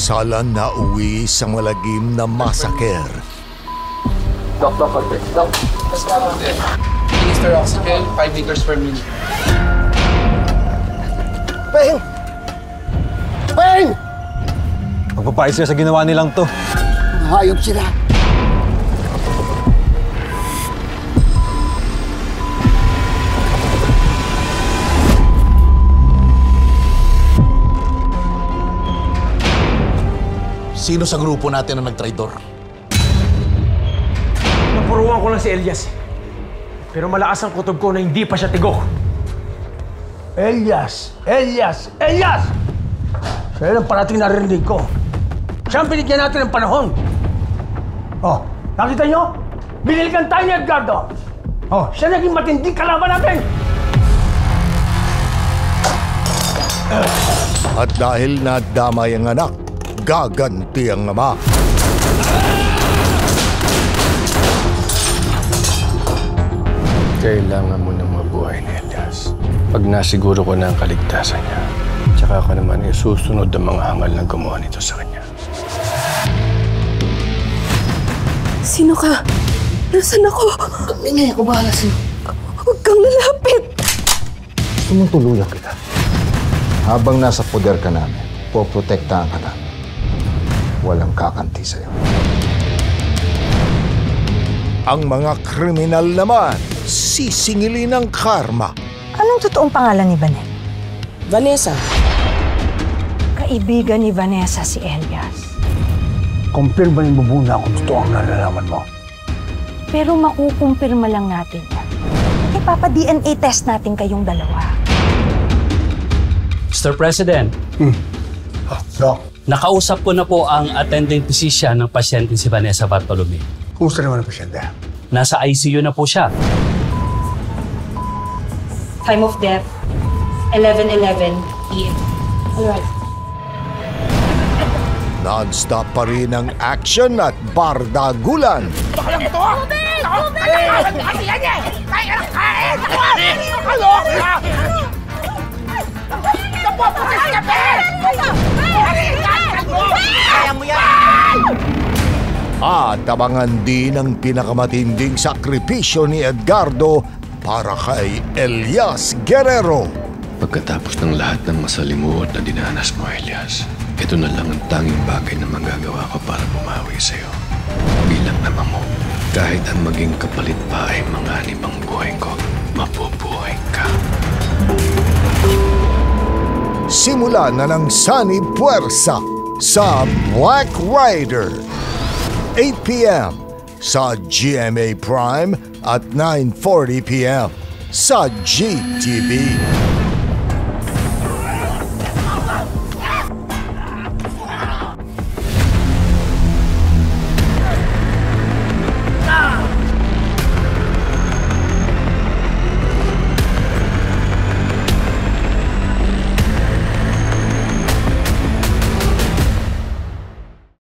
Sala na uwi sa malagim na masaker. Doc. Minister oxygen, 5 liters per minute. Peng! Magpapayos ka sa ginawa nilang to. Hayop sila. Sino sa grupo natin ang nagtraidor? Napuruan ko lang si Elias. Pero malakas ang kutob ko na hindi pa siya tigok. Elias! Siya ang parating narinig ko. Siya ang binigyan natin ng panahon. Oh, nakita nyo? Binilikan tayo ni Edgardo. Oh, siya naging matinding kalaban natin. At dahil nadamay ang anak, gaganti ang ama. Kailangan mo ng mabuhay ni Elias. Pag nasiguro ko na ang kaligtasan niya, tsaka ka naman isusunod ang mga hangal na gumawa nito sa kanya. Sino ka? Nasaan ako? Hindi ako bahala sa'yo. Huwag kang lalapit! Gusto mong tuluyan kita. Habang nasa poder ka namin, poprotektahan ka namin. Walang kakanti sa'yo. Ang mga kriminal naman, sisingilin ng karma. Anong totoong pangalan ni Vanessa? Vanessa. Kaibigan ni Vanessa si Elias. Kumpirma ni Bubuna kung totoo ang nalalaman mo. Pero makukumpirma lang natin yan. Ipapa-DNA test natin kayong dalawa. Mr. President, Doc, nakausap ko na po ang attending physician ng pasyente si Vanessa Bartolome. kumusta naman ang pasyente? Nasa ICU na po siya. Time of death, 11:11 p.m. Alright. Non-stop pa rin ang action at bardagulan. At abangan din ang pinakamatinding sakripisyo ni Edgardo para kay Elias Guerrero. Pagkatapos ng lahat ng masalimuot na dinanas mo, Elias, ito na lang ang tanging bagay na magagawa ko para bumawi sa'yo. Bilang ama mo, kahit ang maging kapalit pa ay manganib ang buhay ko, mabubuhay ka. Simula na ng Sanib Puwersa sa Black Rider. 8 p.m. sa GMA Prime at 9:40 p.m. sa GTV.